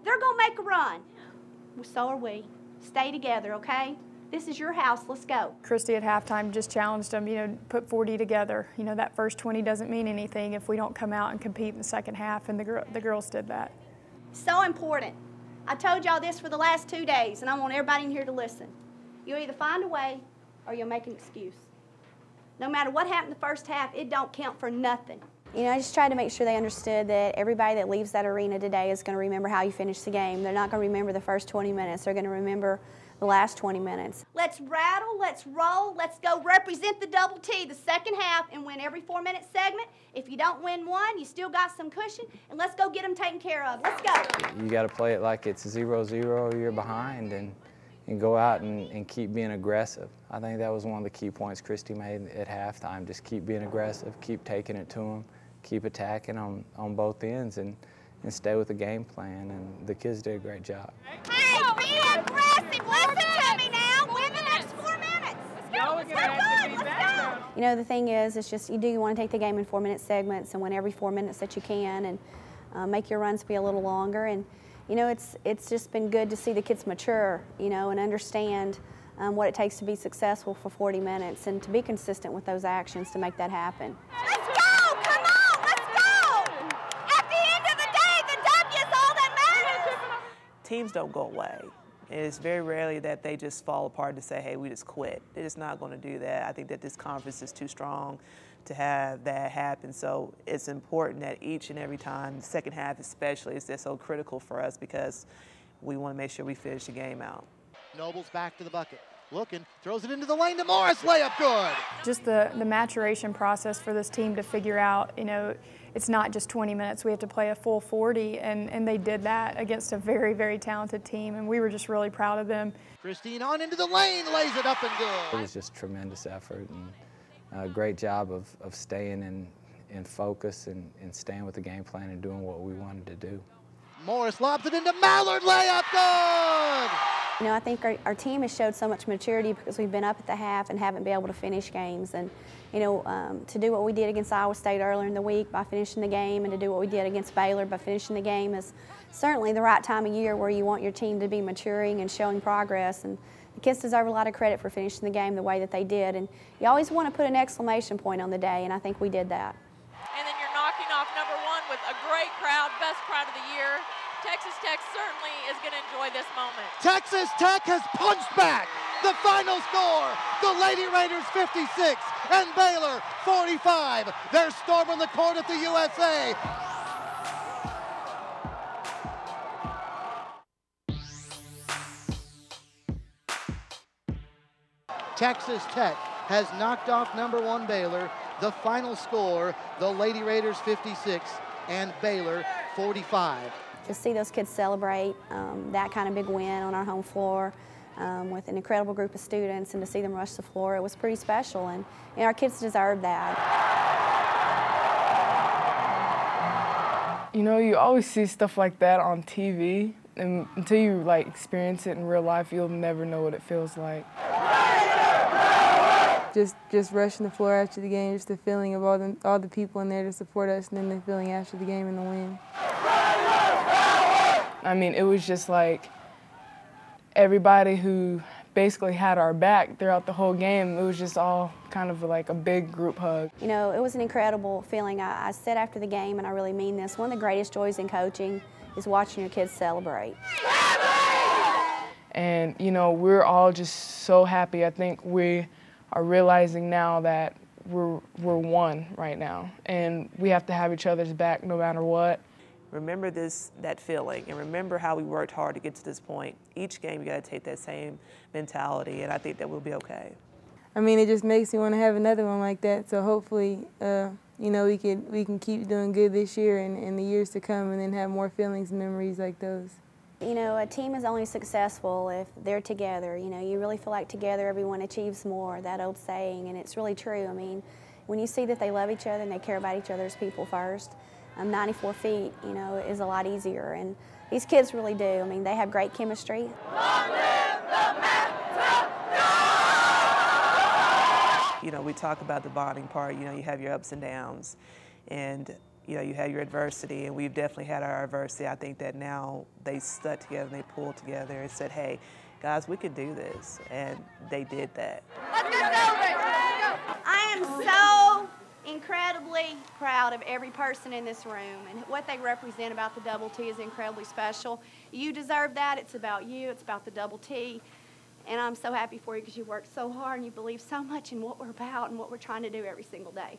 They're going to make a run. Well, so are we. Stay together, okay? This is your house. Let's go. Christy at halftime just challenged them, put 40 together. That first 20 doesn't mean anything if we don't come out and compete in the second half, and the girls did that. So important. I told y'all this for the last 2 days, and I want everybody in here to listen. You'll either find a way or you'll make an excuse. No matter what happened in the first half, it don't count for nothing. I just tried to make sure they understood that everybody that leaves that arena today is going to remember how you finished the game. They're not going to remember the first 20 minutes. They're going to remember the last 20 minutes. Let's rattle, let's roll, let's go represent the Double T the second half and win every 4-minute segment. If you don't win one, you still got some cushion, and let's go get them taken care of. Let's go. You got to play it like it's 0-0, you're behind, and go out and keep being aggressive. I think that was one of the key points Christy made at halftime. Just keep being aggressive, keep taking it to them, keep attacking on both ends, and stay with the game plan, and the kids did a great job. Hey, be aggressive. Listen to me now. Win the next 4 minutes. Let's go. We're good. Let's go. The thing is, it's just you want to take the game in 4-minute segments and win every 4 minutes that you can, and make your runs be a little longer. And it's just been good to see the kids mature, and understand what it takes to be successful for 40 minutes and to be consistent with those actions to make that happen. Let's go! Come on! Let's go! At the end of the day, the W is all that matters! Teams don't go away. It's very rarely that they just fall apart to say, hey, we just quit. They're just not going to do that. I think that this conference is too strong to have that happen. So it's important that each and every time, the second half especially, is so critical for us because we want to make sure we finish the game out. Nobles back to the bucket. Looking, throws it into the lane to Morris, layup good. Just the maturation process for this team to figure out, it's not just 20 minutes. We have to play a full 40, and they did that against a very, very talented team, and we were just really proud of them. Christine on into the lane, lays it up and good. It was just tremendous effort, and a great job of staying in focus and staying with the game plan and doing what we wanted to do. Morris lobs it into Mallard, layup good! I think our team has showed so much maturity because we've been up at the half and haven't been able to finish games. And, to do what we did against Iowa State earlier in the week by finishing the game, and to do what we did against Baylor by finishing the game is certainly the right time of year where you want your team to be maturing and showing progress. And the kids deserve a lot of credit for finishing the game the way that they did. And you always want to put an exclamation point on the day, and I think we did that. And then you're knocking off number one with a great crowd, best crowd of the year. Texas Tech certainly is going to enjoy this moment. Texas Tech has punched back. The final score, the Lady Raiders 56 and Baylor 45. They're storming the court at the USA. Texas Tech has knocked off number one Baylor. The final score, the Lady Raiders 56 and Baylor 45. To see those kids celebrate that kind of big win on our home floor with an incredible group of students, and to see them rush the floor, it was pretty special, and our kids deserve that. You always see stuff like that on TV, and until you experience it in real life, you'll never know what it feels like. Just rushing the floor after the game, just the feeling of all the people in there to support us, and then the feeling after the game and the win. It was just everybody who basically had our back throughout the whole game. It was just all kind of like a big group hug. It was an incredible feeling. I said after the game, and I really mean this, one of the greatest joys in coaching is watching your kids celebrate. And, we're all just so happy. I think we are realizing now that we're one right now, and we have to have each other's back no matter what. Remember that feeling, and remember how we worked hard to get to this point. Each game, you got to take that same mentality, and I think that we'll be okay. It just makes me want to have another one like that. So hopefully, we can keep doing good this year and in the years to come, and then have more feelings and memories like those. A team is only successful if they're together. You really feel like together everyone achieves more, that old saying, and it's really true. When you see that they love each other and they care about each other as people first, 94 feet, is a lot easier, and these kids really do. They have great chemistry. Long live the Metro! We talk about the bonding part. You have your ups and downs, and you know, you had your adversity, and we've definitely had our adversity. I think that now they stuck together and they pulled together and said, hey, guys, we can do this, and they did that. Let's go celebrate. I am so incredibly proud of every person in this room, and what they represent about the Double T is incredibly special. You deserve that. It's about you. It's about the Double T. And I'm so happy for you because you worked so hard and you believe so much in what we're about and what we're trying to do every single day.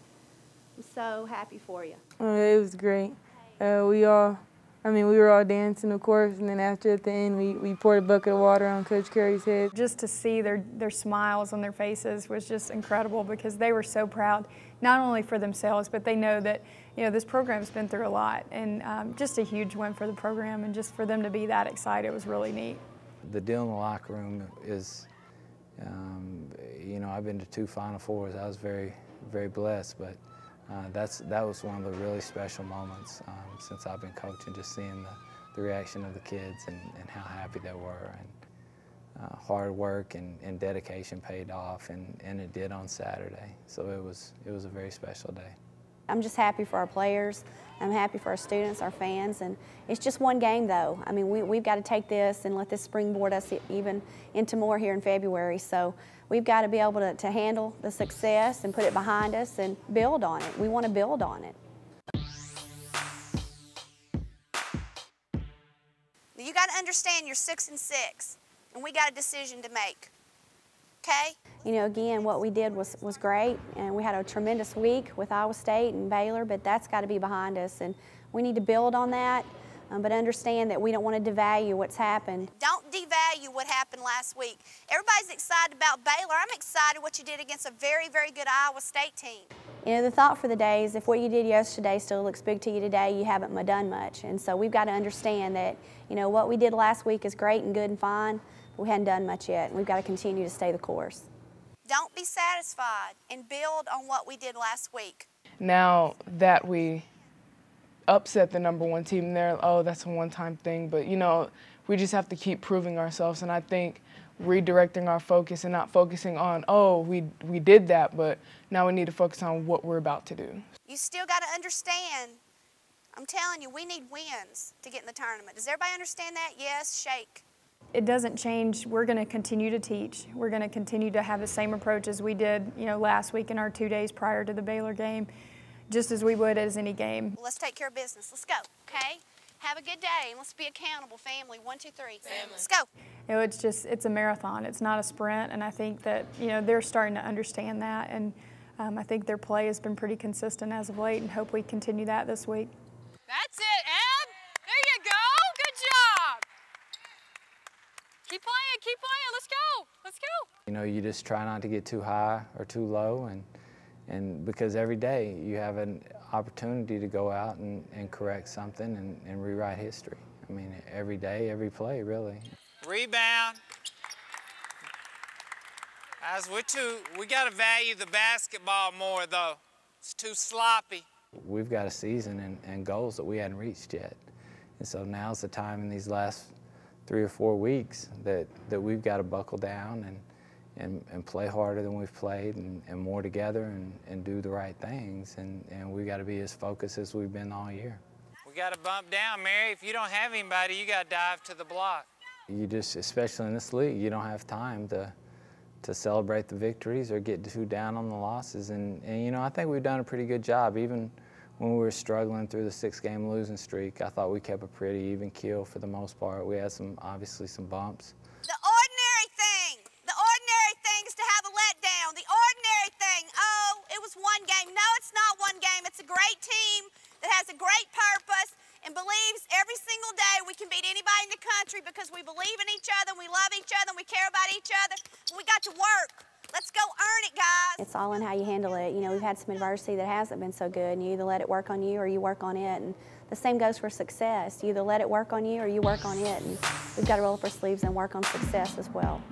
I'm so happy for you. It was great. We were all dancing, of course, and then after at the end, we poured a bucket of water on Coach Curry's head. Just to see their smiles on their faces was just incredible because they were so proud, not only for themselves, but they know that, you know, this program's been through a lot, and just a huge win for the program, and just for them to be that excited was really neat. The deal in the locker room is, you know, I've been to 2 Final Fours. I was very, very blessed, but that was one of the really special moments since I've been coaching, just seeing the reaction of the kids and how happy they were. And hard work and dedication paid off, and it did on Saturday. So it was a very special day. I'm just happy for our players. I'm happy for our students, our fans, and it's just one game though. I mean, we've got to take this and let this springboard us even into more here in February. So we've got to be able to handle the success and put it behind us and build on it. We want to build on it. You got to understand you're 6-6, and we got a decision to make. Okay? You know, again, what we did was great, and we had a tremendous week with Iowa State and Baylor, but that's got to be behind us, and we need to build on that, but understand that we don't want to devalue what's happened. Don't devalue what happened last week. Everybody's excited about Baylor. I'm excited what you did against a very, very good Iowa State team. You know, the thought for the day is if what you did yesterday still looks big to you today, you haven't done much, and so we've got to understand that, you know, what we did last week is great and good and fine, but we hadn't done much yet, and we've got to continue to stay the course. Don't be satisfied and build on what we did last week. Now that we upset the #1 team there, oh, that's a one-time thing, but you know, we just have to keep proving ourselves, and I think redirecting our focus and not focusing on, oh, we did that, but now we need to focus on what we're about to do. You still got to understand, I'm telling you, we need wins to get in the tournament. Does everybody understand that? Yes, shake. It doesn't change. We're going to continue to teach. We're going to continue to have the same approach as we did, you know, last week in our 2 days prior to the Baylor game, just as we would as any game. Let's take care of business. Let's go, okay? Have a good day, and let's be accountable, family. 1, 2, 3. Family. Let's go. You know, it's a marathon. It's not a sprint, and I think that, you know, they're starting to understand that, and I think their play has been pretty consistent as of late, and hope we continue that this week. That's it, Eb. There you go. Good job. Keep playing, let's go, let's go. You know, you just try not to get too high or too low, and because every day you have an opportunity to go out and correct something and rewrite history. I mean, every day, every play, really. Rebound. We got to value the basketball more, though. It's too sloppy. We've got a season and goals that we hadn't reached yet. And so now's the time in these last 3 or 4 weeks that we've got to buckle down and play harder than we've played and more together and do the right things. And we've got to be as focused as we've been all year. We got to bump down, Mary. If you don't have anybody, you got to dive to the block. You just, especially in this league, you don't have time to celebrate the victories or get too down on the losses. And you know, I think we've done a pretty good job. Even when we were struggling through the 6-game losing streak, I thought we kept a pretty even keel for the most part. We had obviously some bumps. The ordinary thing is to have a letdown. The ordinary thing, oh, it was one game. No, it's not one game. It's a great team that has a great purpose and believes every single day we can beat anybody in the country because we believe in each other, and we love each other, and we care about each other. We got to work. Let's go earn it, guys. It's all in how you handle it. You know, we've had some adversity that hasn't been so good, and you either let it work on you or you work on it. And the same goes for success. You either let it work on you or you work on it. And we've got to roll up our sleeves and work on success as well.